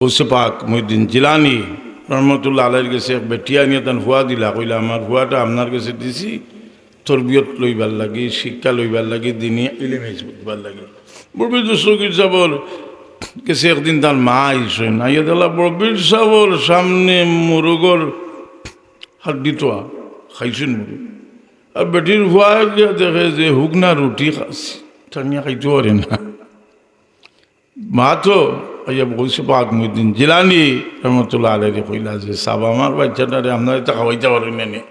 গৌসে পাক মুহিউদ্দিন জিলানী রহমতুল্লাহ আলাইহির কাছে এক বেটিয়া নিয়ে তান ফুয়া দিলা, কইলা আমার ফুয়াটা আপনার কাছে দিছি তরবিয়ত লইবার লাগি, শিক্ষা লইবার লাগি, দিনী ইলম বুঝবার লাগি। বড়বীর দস্তগীর সাবর কেসে একদিন তার মা আইসেন, আইয়া দিলা বড়বীর সাবর সামনে মুরগর হাড্ডি তোয়া খাইছেন মুরগ, আর বেটির ফুয়া গিয়া দেখে যে হুকনা রুটি খাচ্ছি, টানিয়া খাইতে পারে না। মা তো গৌসে পাক মুহিউদ্দিন জিলানী রহমতুল্লাহ আলাইহি কইলা যে সাব আমার বাচ্চাটারে আপনার এটা খাওয়াইতে পারেন না।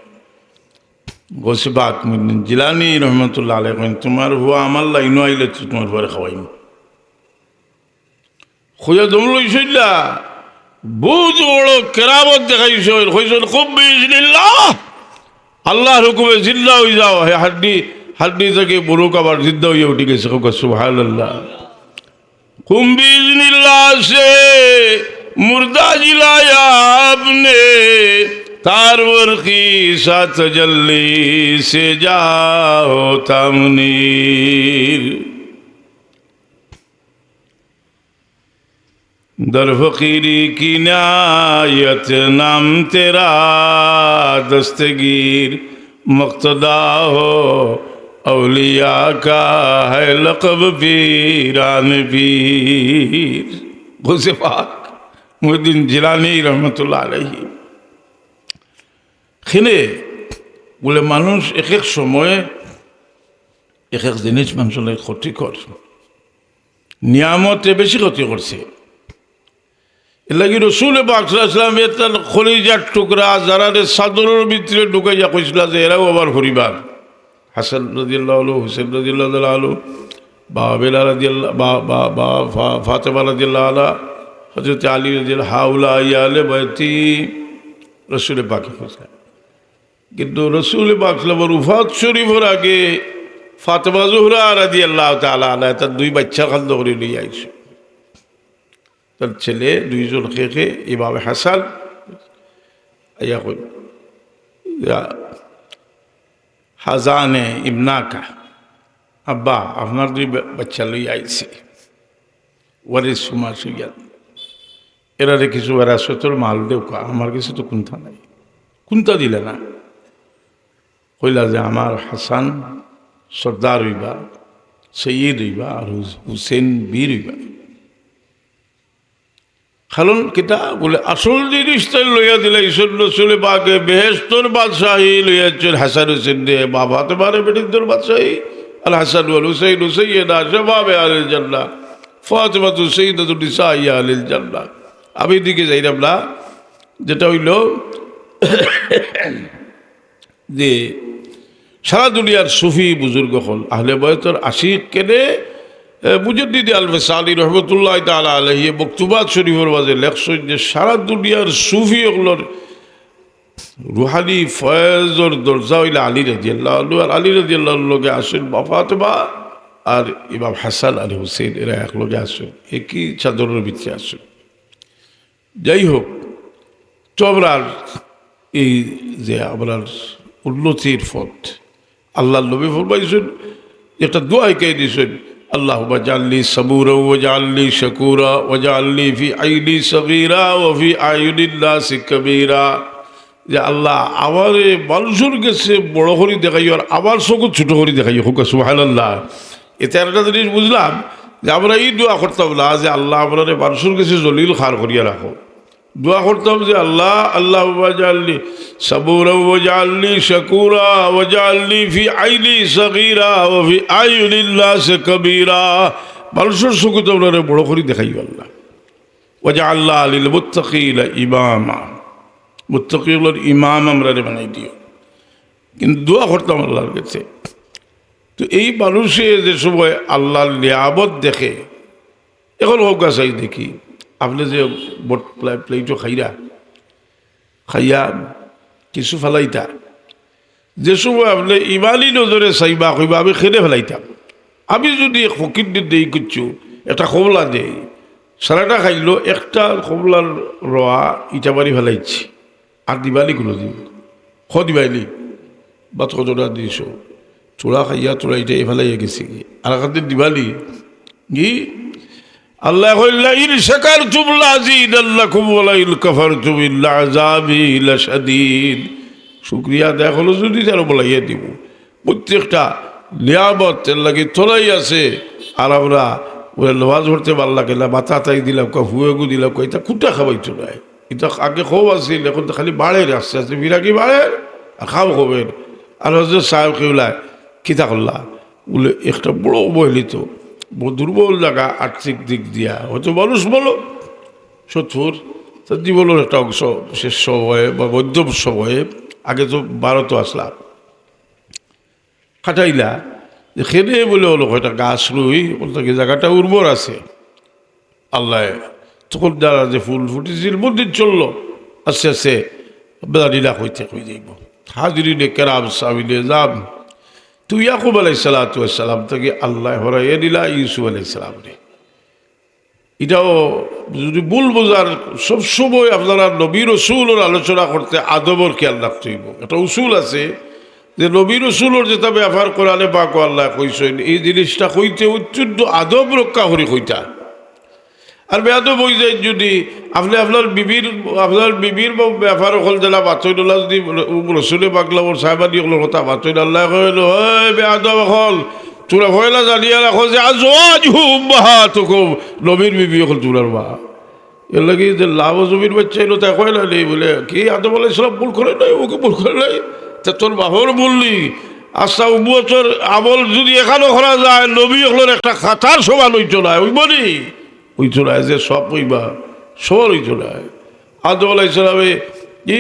গৌসে পাক মুহিউদ্দিন জিলানী রহমতুল্লাহ আলাইহি কইন তোমার হুয়া আমার লাইনও আইলে তো তোমার পরে খাওয়াইম। খুঁজে দম লইছিলা বহুত বড় কেরামত দেখাইছ, কইছেন খুব বিইজনিল্লাহ আল্লাহর হুকুমে জিন্দা হয়ে যাও। হে হাড্ডি থেকে বুরুক আবার জিন্দা হয়ে উঠে গেছে। সুবহানাল্লাহ। खुम बिइज़्निल्लाह से मुर्दा जिलाया आपने, तारवर की सा तजल्ली से जाओ तामनीर। दर फकीरी की नायत नाम तेरा दस्तगीर, मक्तदा हो औलिया का है लक़ब पीरान पीर। गौसे पाक মুহিউদ্দিন জিলানী রহমতুল্লাহ আলাইহি খেলে বলে মানুষ এক এক সময়ে এক এক জিনিস মানুষের ক্ষতি কর, নিয়ামতে বেশি ক্ষতি করছে। এর লাগি রসুল পাক সাল্লাল্লাহু আলাইহি ওয়াসাল্লাম তার খলিজার টুকরা যারা চাদরের ভিতরে ঢুকাইয়া কইছিল যে এরাও আবার পরিবার, হাসান রাদিয়াল্লাহু আনহু, হুসাইন রাদিয়াল্লাহু আনহু, বা বেলাল রাদিয়াল্লাহু বা ফাতেমা রাদিয়াল্লাহু আনহা, হযরত আলী রাদিয়াল্লাহু হাউলা ইয়ালে বাইতি রাসূল পাকের কথা। কিন্তু রাসূল পাক সাল্লাল্লাহু উফাত শরীফের আগে ফাতেমা জোহরা রাদিয়াল্লাহু তাআলা আনহা তার দুই বাচ্চা খাদ্য করে নিয়ে আইছে। তার ছেলে দুইজন খেয়ে ইমাম হাসান আইয়া কই হাজানে ইবনাকা, আব্বা আপনার দুই বাচ্চা লই আইছে, ওয়ারে সুমা সুইয়া এরারে কিছু বেড়াসতর মাল দেও, আমার কিছু তো কুন্থা নাই। কুন্থা দিলে না, কইলা যে আমার হাসান সর্দার হইবা, সৈয়দ হইবা, আর হুসেন বীর হইবা। খালন কিতা বলে আসল জিনিসটা লইয়া দিলে ঈশ্বর রসুল পাকে বেহেশতর বাদশাহী লইয়াছেন হাসান হুসেন দে, বাবা হতে পারে বেটির বাদশাহী আল হাসান ওয়াল হুসাইন হুসাইয়্যিদা শাবাবে আহলিল জান্নাহ ফাতিমাতু সাইয়্যিদাতু নিসাই আহলিল জান্নাহ। আমি দিকে যাইলাম না, যেটা হইল যে সারা দুনিয়ার সুফি বুজুর্গ হল আহলে বয়তর আশিক কেনে মুজাদ্দিদ আল ফিসালি রহমতুল্লাহ তাআলা আলাইহি মকতুবাত শরীফের মাঝে লেখছেন যে সারা দুনিয়ার সুফি ওগুলোর রুহানি ফয়েজর দরজা হইলে আলী রাদিয়াল্লাহু আনহু, আর আলী রাদিয়াল্লাহু আনহুর লগে আসেন ফাতেমা আর ইমাম হাসান আর হুসেন, এরা এক লগে আসেন, একই চাদরের ভিতরে আসেন। যাই হোক, তো আমরার এই যে আমরার উন্নতির পথ আল্লাহ নবী ফরমাইছেন, একটা দোয়া কে দিয়েছেন, আল্লাহুম্মা জাআলনি সাবুরা ওয়া জাআলনি শাকুরা ওয়া জাআলনি ফি আইনি সগীরা ওয়া ফি আয়ুনিন নাসি কবীরা। যে আল্লাহ আমারে মানুষের কাছে বড় করে দেখাইও আর আমার চোখ ছোট করে দেখাইও। হোক সুবহানাল্লাহ। এতে একটা জিনিস বুঝলাম যে আমরা এই দোয়া করতাম না যে আল্লাহ আপনারে মানুষের কাছে জলিল খার করিয়া রাখো, দোয়া করতাম যে আল্লাহ আল্লাহুম্মা জাআলনি সাবুরা ওয়া জাআলনি শাকুরা ওয়া জাআলনি ফি আইনি সগীরা ওয়া ফি আয়ুনিন নাসি কবীরা। মানুষের চোখ তো আপনারে বড় করে দেখাইও আল্লাহ। ওয়া জাআলনা লিল মুত্তাকিনা ইমামা, মুত্তাকিগুলোর ইমাম আমরা বানাই দিও। কিন্তু দোয়া করতাম আল্লাহর কাছে। তো এই মানুষে যে সময় আল্লাহর নিয়ামত দেখে, এখন হোক গাছাই দেখি আপনি যে বট প্লেটও খাইয়া কিছু ফেলাইতা, যে সময় আপনি ইমানই নজরে চাইবা কইবা আমি খেলে ফেলাইতাম। আমি যদি ফকির দেই করছো একটা কমলা দেই, সারাটা খাইলো একটা কমলার রোয়া ইটা বাড়ি ফেলাইছি, আর দিবালি কোনো দিব দিবাইলি বা কতটা দিছ চোড়া খাইয়া চোড়া ইটা ফেলাইয়া গেছি, আর এখান দিবালি কি আল্লাহ কইলা ইন শাকারতুম লাযীদান্নাকুম ওয়া লা ইন কাফারতুম ইন্না আযাবি লাশাদীদ। শুকরিয়া আদায় হলো যদি তার বলাইয়া দিব। প্রত্যেকটা নিয়ামত এর লাগে তোলাই আছে। আর আমরা ওরা নামাজ পড়তে পারলা কেনা মাথা তাই দিলাম হুয়েগু দিলাম এটা কুটা খাবাইতো না। এটা আগে খুব আসছিল, এখন তো খালি বাড়ের আস্তে আস্তে বিরাকি বাড়ের আর খাও খবেন। আর হজরত সাহেব কেউলায় কিতা করলা বলে একটা বড় অবহেলিত দুর্বল জায়গা আর্থিক দিক দিয়া হয়তো মানুষ বলো 70 তার জীবনের একটা অংশ শেষ সময়ে বা মধ্যম সময়ে আগে তো ভারতও আসলাম খাটাইলা এখানে বলে হলো একটা গাছ রুই বলতে জায়গাটা উর্বর আছে। আল্লাহ তখন যারা যে ফুল ফুটেছিল মন্দির চললো আস্তে আস্তে বেদানিলা হইতে হয়ে যাইব। হাজিরিনে কেরাম সামিনে যাম তুই ইয়াকুব আলাইসালাম থেকে আল্লাহ হরাইয়া দিলা ইউসুফ আলাইসালাম রে। এটাও যদি ভুল বোঝার সবসময় আপনারা নবী রসুলের আলোচনা করতে আদবর খেয়াল রাখতে হইব। একটা উসুল আছে যে নবী রসুলের যেটা ব্যবহার করালে পাক আল্লাহ কইছেন এই জিনিসটা কইতে অত্যন্ত আদব রক্ষা করি কইতা। আর বেয়াদব হয়ে যায় যদি আপনি আপনার বিবির ব্যাপার হল জেলা বাতইনুল্লাহ যদি রসুলে পাকলা ওর সাহেবানি হল কথা বাতইন আল্লাহ কইল হয় বেয়াদব হল তোরা হয়লা জানিয়ে রাখো যে আজ বাহা তোকে নবীর বিবি হল তোরার মা এর লাগে যে লাভ জমির বাচ্চা এলো তাই কয়লা নেই বলে কি আদম আলাইসালাম ভুল করে নাই ওকে ভুল করে নাই তা তোর বাহর বললি আচ্ছা উম্মতের আমল যদি এখানেও করা যায় নবী হলের একটা খাতার সমান হইতো না ওই বলি ওই চলায় যে সব কইবা সবার ওই চলায়। আদম আলাইসালামে কি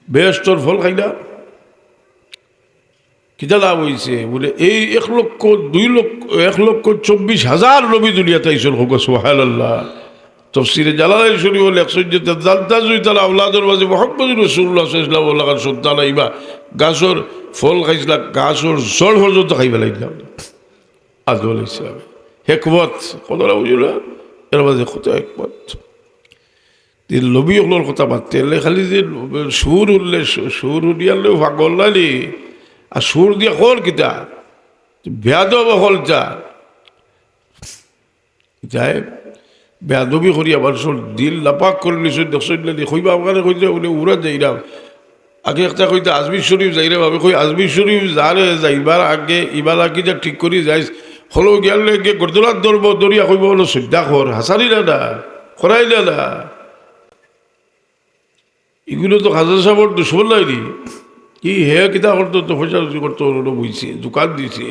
বেহেশতর ফল খাই না কিতা লাভ হয়েছে বলে এই 1,24,000 নবী দুনিয়াতে আইসল হোক সুবহানাল্লাহ। তফসিরে জালালাইন শরীফ হল 100 জালতা জুই তালা আওলাদের মাঝে মুহাম্মদ রাসূলুল্লাহ সাল্লাল্লাহু আলাইহি ওয়াসাল্লাম সন্তান আইবা গাছর ফল খাইছিলা গাছর জল পর্যন্ত খাইবা লাগলাম আদম আলাইসালামে হেকমত কতটা বুঝলো এর মাঝে কত হেকমত নবী হলোর কথা মারতে এলে খালি যে সুর উঠলে সুর উঠিয়ালেও পাগল নালি আর সুর দিয়া কর কিতা বেয়াদব হল যা যায় বেয়াদবি করি আমার সব দিল লাপাক করে নিশ্চয় দেখছেন কইবা আমাকে কইতে বলে উড়া যাইরাম আগে একটা কইতে আজমির শরীফ যাইরাম আমি কই আজমির শরীফ যারে যাইবার আগে ইবার আগে যা ঠিক করি যাইস হলো গেলে গিয়ে গরদোলার ধরবো দরিয়া কইব হলো শ্রদ্ধা কর হাসারি না করাইলে না এগুলো তো খাজা সাহেবর দুশ্মন নাইনি কি হে কিতা করতো তো পয়সা করতো বুঝছে দোকান দিছে